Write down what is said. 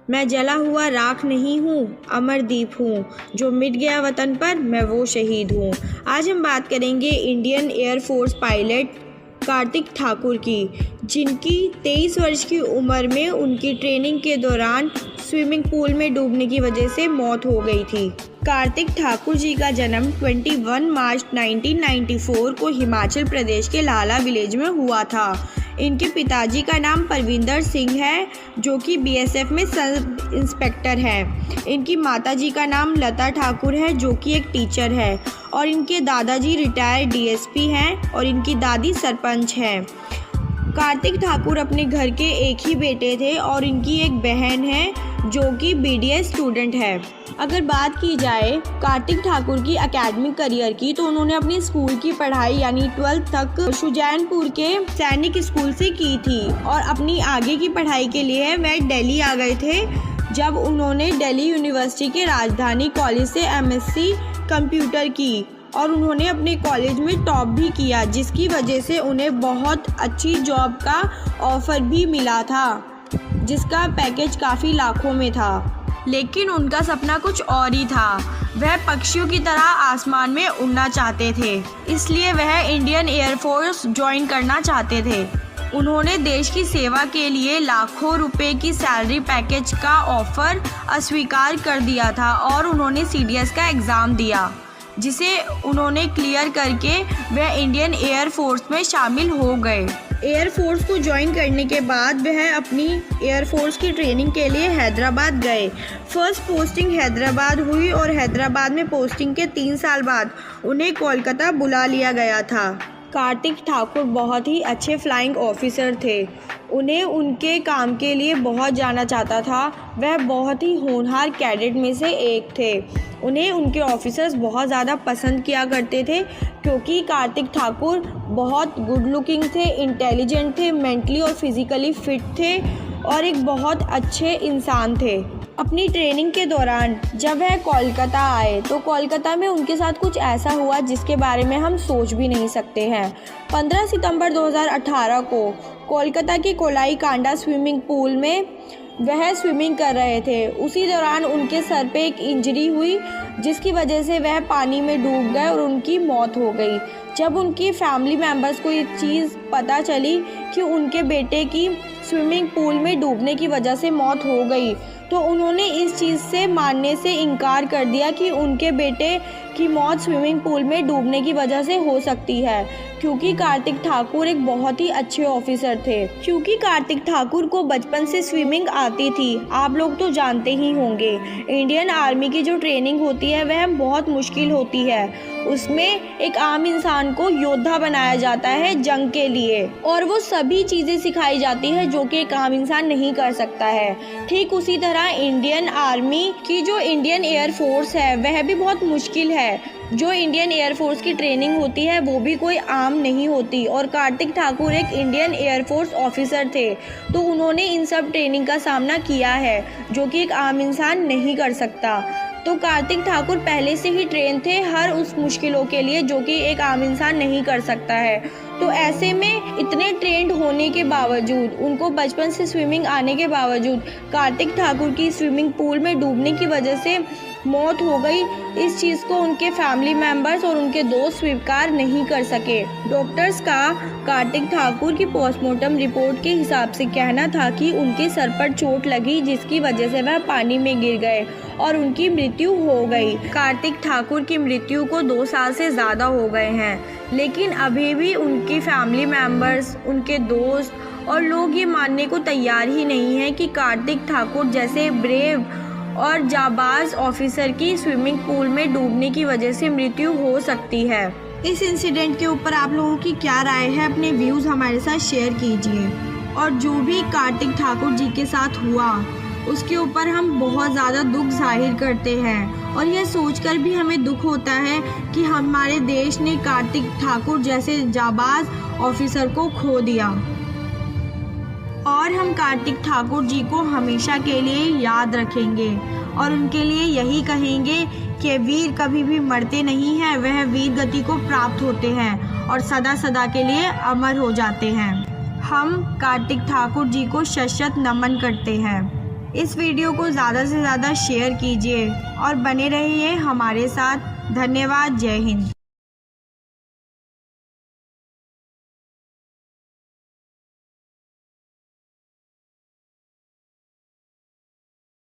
मैं जला हुआ राख नहीं हूँ, अमरदीप हूँ, जो मिट गया वतन पर मैं वो शहीद हूँ। आज हम बात करेंगे Indian air force pilot Kartik Thakur की, जिनकी 23 वर्ष की उम्र में उनकी ट्रेनिंग के दौरान स्विमिंग पूल में डूबने की वजह से मौत हो गई थी। कार्तिक ठाकुर जी का जन्म 21 मार्च 1994 को हिमाचल प्रदेश के लाला विलेज में हुआ था। इनके पिताजी का नाम परविंदर सिंह है, जो कि बीएसएफ में सब इंस्पेक्टर हैं। इनकी माताजी का नाम लता ठाकुर है, जो कि एक टीचर है, और इनके दादाजी रिटायर्ड डीएसपी हैं और इनकी दादी सरपंच हैं। कार्तिक ठाकुर अपने घर के एक ही बेटे थे और इनकी एक बहन है जो कि बीडीएस स्टूडेंट है। अगर बात की जाए कार्तिक ठाकुर की एकेडमिक करियर की, तो उन्होंने अपनी स्कूल की पढ़ाई यानी 12th तक शुजानपुर के सैनिक स्कूल से की थी और अपनी आगे की पढ़ाई के लिए वह दिल्ली आ गए थे, जब उन्होंने दिल्ली यूनिवर्सिटी के राजधानी कॉलेज से एमएससी कंप्यूटर की और उन्होंने अपने कॉलेज में टॉप भी किया, जिसकी वजह से उन्हें बहुत अच्छी जॉब का ऑफ़र भी मिला था, जिसका पैकेज काफ़ी लाखों में था। लेकिन उनका सपना कुछ और ही था। वह पक्षियों की तरह आसमान में उड़ना चाहते थे, इसलिए वह इंडियन एयरफोर्स ज्वाइन करना चाहते थे। उन्होंने देश की सेवा के लिए लाखों रुपए की सैलरी पैकेज का ऑफ़र अस्वीकार कर दिया था और उन्होंने सीडीएस का एग्ज़ाम दिया, जिसे उन्होंने क्लियर करके वह इंडियन एयरफोर्स में शामिल हो गए। एयरफोर्स को ज्वाइन करने के बाद वह अपनी एयरफोर्स की ट्रेनिंग के लिए हैदराबाद गए। फर्स्ट पोस्टिंग हैदराबाद हुई और हैदराबाद में पोस्टिंग के 3 साल बाद उन्हें कोलकाता बुला लिया गया था। कार्तिक ठाकुर बहुत ही अच्छे फ्लाइंग ऑफिसर थे। उन्हें उनके काम के लिए बहुत जाना जाता था। वह बहुत ही होनहार कैडेट में से एक थे। उन्हें उनके ऑफिसर्स बहुत ज़्यादा पसंद किया करते थे, क्योंकि कार्तिक ठाकुर बहुत गुड लुकिंग थे, इंटेलिजेंट थे, मेंटली और फिज़िकली फिट थे और एक बहुत अच्छे इंसान थे। अपनी ट्रेनिंग के दौरान जब वह कोलकाता आए तो कोलकाता में उनके साथ कुछ ऐसा हुआ जिसके बारे में हम सोच भी नहीं सकते हैं। 15 सितंबर 2018 को कोलकाता के कोलाई कांडा स्विमिंग पूल में वह स्विमिंग कर रहे थे। उसी दौरान उनके सर पे एक इंजरी हुई, जिसकी वजह से वह पानी में डूब गए और उनकी मौत हो गई। जब उनकी फैमिली मेम्बर्स को ये चीज़ पता चली कि उनके बेटे की स्विमिंग पूल में डूबने की वजह से मौत हो गई, तो उन्होंने इस चीज़ से मानने से इनकार कर दिया कि उनके बेटे की मौत स्विमिंग पूल में डूबने की वजह से हो सकती है, क्योंकि कार्तिक ठाकुर एक बहुत ही अच्छे ऑफिसर थे। क्योंकि कार्तिक ठाकुर को बचपन से स्विमिंग आती थी, आप लोग तो जानते ही होंगे। इंडियन आर्मी की जो ट्रेनिंग होती है वह बहुत मुश्किल होती है। उसमें एक आम इंसान को योद्धा बनाया जाता है जंग के लिए, और वो सभी चीज़ें सिखाई जाती है जो कि एक आम इंसान नहीं कर सकता है। ठीक उसी तरह इंडियन आर्मी की जो इंडियन एयरफोर्स है वह भी बहुत मुश्किल है। जो इंडियन एयरफोर्स की ट्रेनिंग होती है वो भी कोई आम नहीं होती, और कार्तिक ठाकुर एक इंडियन एयरफोर्स ऑफिसर थे, तो उन्होंने इन सब ट्रेनिंग का सामना किया है जो कि एक आम इंसान नहीं कर सकता। तो कार्तिक ठाकुर पहले से ही ट्रेन थे हर उस मुश्किलों के लिए जो कि एक आम इंसान नहीं कर सकता है। तो ऐसे में इतने ट्रेंड होने के बावजूद, उनको बचपन से स्विमिंग आने के बावजूद कार्तिक ठाकुर की स्विमिंग पूल में डूबने की वजह से मौत हो गई। इस चीज़ को उनके फैमिली मेम्बर्स और उनके दोस्त स्वीकार नहीं कर सके। डॉक्टर्स का कार्तिक ठाकुर की पोस्टमार्टम रिपोर्ट के हिसाब से कहना था कि उनके सर पर चोट लगी, जिसकी वजह से वह पानी में गिर गए और उनकी मृत्यु हो गई। कार्तिक ठाकुर की मृत्यु को 2 साल से ज़्यादा हो गए हैं, लेकिन अभी भी उनकी फैमिली मेम्बर्स, उनके दोस्त और लोग ये मानने को तैयार ही नहीं हैं कि कार्तिक ठाकुर जैसे ब्रेव और जाबाज ऑफिसर की स्विमिंग पूल में डूबने की वजह से मृत्यु हो सकती है। इस इंसिडेंट के ऊपर आप लोगों की क्या राय है, अपने व्यूज़ हमारे साथ शेयर कीजिए। और जो भी कार्तिक ठाकुर जी के साथ हुआ उसके ऊपर हम बहुत ज़्यादा दुख जाहिर करते हैं, और यह सोचकर भी हमें दुख होता है कि हमारे देश ने कार्तिक ठाकुर जैसे जाबाज ऑफिसर को खो दिया। और हम कार्तिक ठाकुर जी को हमेशा के लिए याद रखेंगे और उनके लिए यही कहेंगे कि वीर कभी भी मरते नहीं हैं, वह वीर गति को प्राप्त होते हैं और सदा सदा के लिए अमर हो जाते हैं। हम कार्तिक ठाकुर जी को शत-शत नमन करते हैं। इस वीडियो को ज़्यादा से ज़्यादा शेयर कीजिए और बने रहिए हमारे साथ। धन्यवाद। जय हिंद।